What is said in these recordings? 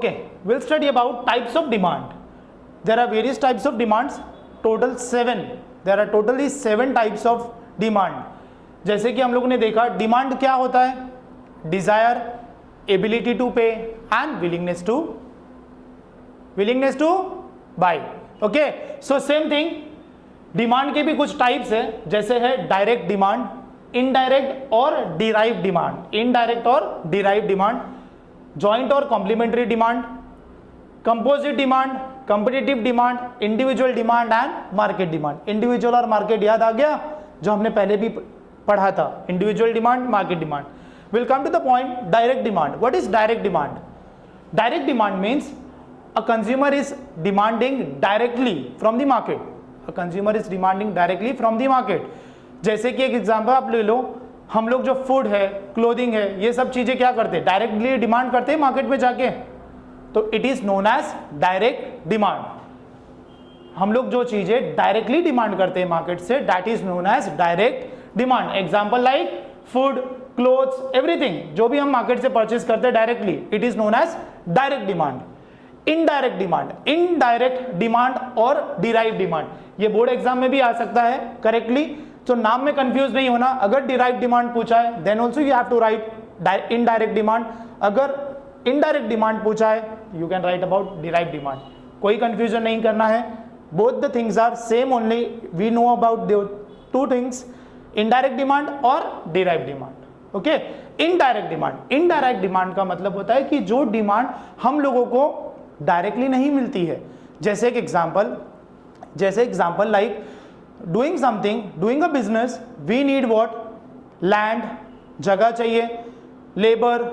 Okay, we'll study about types of demand. There are various types of demands, total 7. There are totally 7 types of demand. जैसे कि हम लोगों ने देखा demand क्या होता है, desire, ability to pay and willingness to buy. Okay, so same thing demand के भी कुछ टाइप्स है, जैसे है डायरेक्ट डिमांड, इनडायरेक्ट और डिराइव डिमांड, इनडायरेक्ट और डिराइव डिमांड, जॉइंट और complementary demand, composite demand, competitive demand, individual demand and market demand. Individual और मार्केट याद आ गया जो हमने पहले भी पढ़ा था, individual demand, market demand. Will come to the point direct demand. What is direct demand? Direct demand means a consumer is demanding directly from the market. A consumer is demanding directly from the market. जैसे कि एक example आप ले लो, हम लोग जो food है, clothing है, ये सब चीजें क्या करते हैं, डायरेक्टली डिमांड करते हैं मार्केट में जाके, तो it is known as direct demand. हम लोग जो चीजें डायरेक्टली डिमांड करते हैं मार्केट से, that is known as direct demand. Example like food, clothes, everything जो भी हम मार्केट से परचेज करते हैं directly, it is known as direct demand. Indirect demand, indirect demand और डिराइव डिमांड, ये बोर्ड एग्जाम में भी आ सकता है करेक्टली, तो नाम में कंफ्यूज नहीं होना. अगर डिराइव डिमांड पूछा है then also you have to write indirect demand. अगर इनडायरेक्ट डिमांड पूछा है you can write about derive demand. कोई कंफ्यूजन नहीं करना है. Both the things are same, only we know about the two things, indirect demand और derive demand. Okay, indirect demand, indirect demand का मतलब होता है कि जो डिमांड हम लोगों को डायरेक्टली नहीं मिलती है. जैसे एक example like doing something, doing a business, we need what, land, जगह चाहिए, लेबर,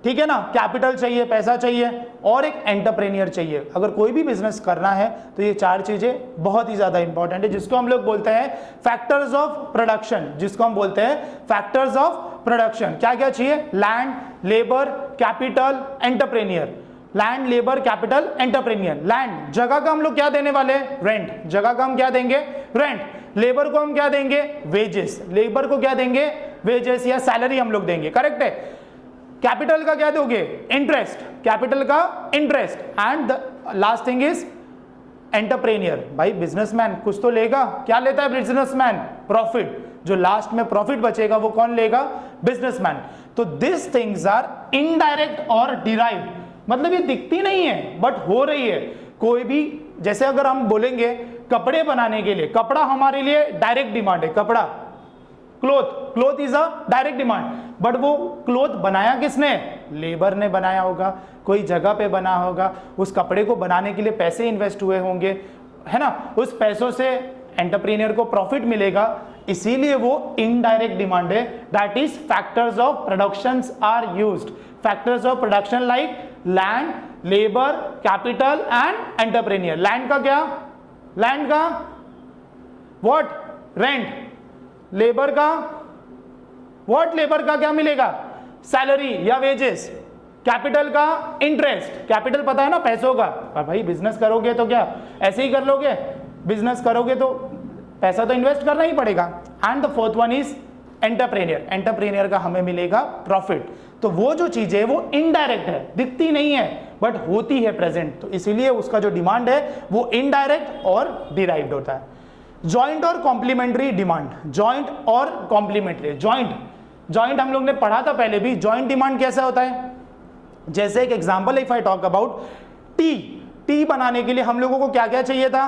ठीक है ना, कैपिटल चाहिए, पैसा चाहिए, और एक एंटरप्रेन्योर चाहिए. अगर कोई भी बिजनेस करना है तो ये 4 चीजें बहुत ही ज्यादा इंपॉर्टेंट है, जिसको हम लोग बोलते हैं फैक्टर्स ऑफ प्रोडक्शन. जिसको हम बोलते हैं फैक्टर्स ऑफ प्रोडक्शन. क्या क्या चाहिए, land, labour, capital, entrepreneur. Land, labour, capital, entrepreneur. Land, जगह का हम लोग क्या देने वाले, रेंट. जगह का हम क्या देंगे, रेंट. लेबर को हम क्या देंगे, वेजेस. लेबर को क्या देंगे, वेजेस या सैलरी हम लोग देंगे. करेक्ट है. कैपिटल का क्या दोगे, इंटरेस्ट. कैपिटल का interest. And the last thing is entrepreneur. भाई बिजनेसमैन कुछ तो लेगा. क्या लेता है बिजनेसमैन, प्रॉफिट. जो लास्ट में प्रॉफिट बचेगा वो कौन लेगा, बिजनेसमैन. तो दिस थिंग्स आर इनडायरेक्ट और डिराइव्ड. मतलब ये दिखती नहीं है बट हो रही है. कोई भी, जैसे अगर हम बोलेंगे कपड़े बनाने के लिए, कपड़ा हमारे लिए डायरेक्ट डिमांड है. कपड़ा, cloth is a direct demand. But वो क्लोथ बनाया किसने, लेबर ने बनाया होगा, कोई जगह पे बना होगा, उस कपड़े को बनाने के लिए पैसे इन्वेस्ट हुए होंगे, है ना. उस पैसों से एंटरप्रेन्योर को प्रॉफिट मिलेगा, इसीलिए वो इनडायरेक्ट डिमांड है. That is factors of production are used. Factors of production like land, labour, capital and entrepreneur. Land का क्या, लैंड का व्हाट, रेंट. लेबर का व्हाट, लेबर का क्या मिलेगा, सैलरी या वेजेस. कैपिटल का इंटरेस्ट. कैपिटल पता है ना, पैसों का. और भाई बिजनेस करोगे तो क्या ऐसे ही कर लोगे, बिजनेस करोगे तो पैसा तो इन्वेस्ट करना ही पड़ेगा. And the fourth one is entrepreneur. Entrepreneur का हमें मिलेगा प्रॉफिट. तो वो जो चीज है वो इनडायरेक्ट है, दिखती नहीं है बट होती है प्रेजेंट, तो इसीलिए उसका जो डिमांड है वो इनडायरेक्ट और डिराइव्ड होता है. जॉइंट और कॉम्प्लीमेंट्री डिमांड. जॉइंट और कॉम्प्लीमेंट्री. जॉइंट हम लोग ने पढ़ा था पहले भी. जॉइंट डिमांड कैसा होता है, जैसे एक example if I talk about T बनाने के लिए हम लोगों को क्या क्या चाहिए था,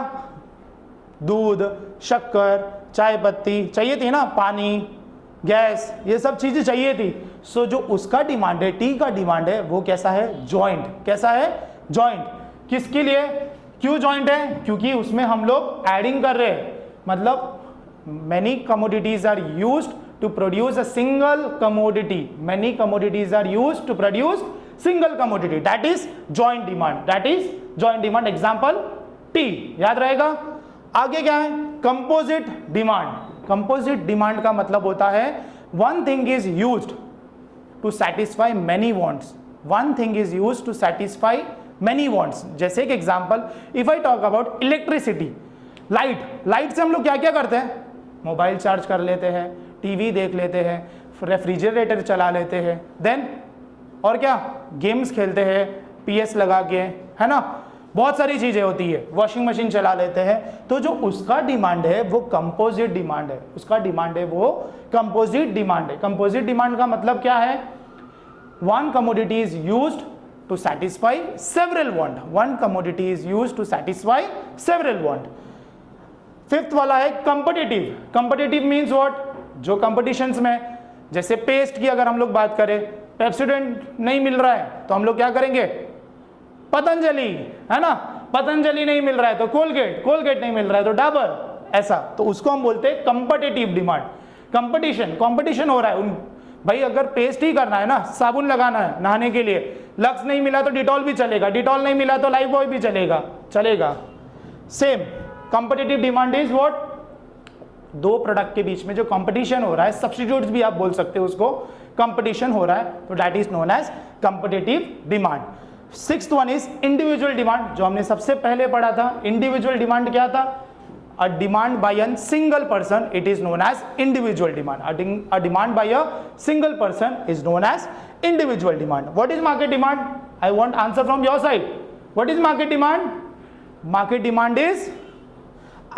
दूध, शक्कर, चाय पत्ती चाहिए थी ना, पानी, गैस, ये सब चीजें चाहिए थी. सो जो उसका डिमांड है, टी का डिमांड है, वो कैसा है, जॉइंट. कैसा है, जॉइंट. किसके लिए, क्यों जॉइंट है, क्योंकि उसमें हम लोग एडिंग कर रहे हैं. मतलब many commodities are used to produce a single commodity. Many commodities are used to produce single commodity. That is joint demand. That is joint demand. Example tea. याद रहेगा. आगे क्या है, composite demand. Composite demand का मतलब होता है one thing is used to satisfy many wants. One thing is used to satisfy many wants. जैसे एक example if I talk about electricity, light से हम लोग क्या क्या करते हैं, मोबाइल चार्ज कर लेते हैं, टीवी देख लेते हैं, रेफ्रिजरेटर चला लेते हैं, देन और क्या, गेम्स खेलते हैं, PS लगा के, है ना, बहुत सारी चीजें होती है, वॉशिंग मशीन चला लेते हैं, तो जो उसका डिमांड है वो कंपोजिट डिमांड है, उसका डिमांड है वो कंपोजिट डिमांड है। कंपोजिट डिमांड का मतलब क्या है? One commodity is used to satisfy several want, one commodity is used to satisfy several want. Fifth वाला है कंपिटिटिव। Competitive means what? जो कंपटीशंस में, जैसे पेस्ट की अगर हम लोग बात करें, पेप्सोडेंट नहीं मिल रहा है तो हम लोग क्या करेंगे? पतंजलि, है ना, पतंजलि नहीं मिल रहा है तो कोलगेट, कोलगेट नहीं मिल रहा है तो डाबर, ऐसा, तो उसको हम बोलते हैं कंपिटिटिव डिमांड। कंपटीशन, कंपटीशन हो रहा है भाई, अगर पेस्ट ही करना है ना, साबुन लगाना है नहाने के लिए, लक्स नहीं मिला तो डिटॉल भी चलेगा, डिटॉल नहीं मिला तो लाइफ बॉय भी चलेगा, चलेगा। Same competitive demand is what? दो प्रोडक्ट के बीच में जो कंपटीशन हो रहा है, सब्स्टिट्यूट्स भी आप बोल सकते हो उसको, कंपटीशन हो रहा है, तो that is known as competitive demand. Sixth one is individual demand, जो हमने सबसे पहले पढ़ा था। इंडिविजुअल डिमांड क्या था? A demand by a single person, it is known as individual demand. A demand by a single person is known as individual demand. What is market demand? I want answer from your side. What is market demand? Market demand is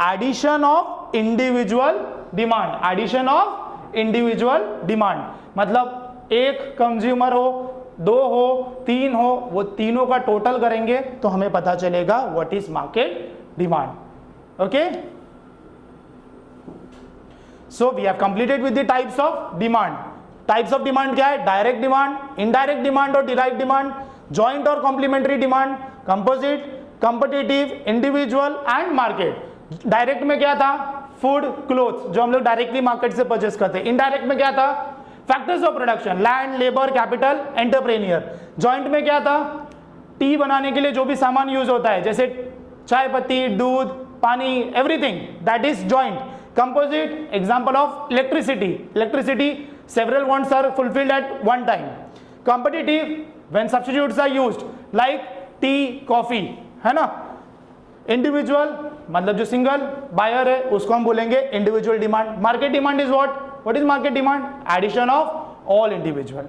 addition of individual demand, addition of individual demand. मतलब एक consumer हो, दो हो, तीन हो, वो तीनों का टोटल करेंगे तो हमें पता चलेगा what is market demand. Okay, so we have completed with the types of demand. Types of demand क्या है? डायरेक्ट डिमांड, इनडायरेक्ट डिमांड और डिराइव्ड डिमांड, जॉइंट और complementary demand, composite, competitive, individual and market. Direct में क्या था? Food, clothes, जो हम लोग डायरेक्टली मार्केट से परचेस करते हैं। इनडायरेक्ट में क्या था? Factors of production, land, labour, capital, entrepreneur. Joint में क्या था? टी बनाने के लिए जो भी सामान यूज होता है, जैसे चाय पत्ती, दूध, पानी, everything, that is joint. Composite, example of electricity, electricity, several wants are fulfilled at one time. Competitive, when substitutes are used like tea, coffee, है ना। इंडिविजुअल मतलब जो सिंगल बायर है उसको हम बोलेंगे individual demand. Market demand is what? What is market demand? Addition of all individual.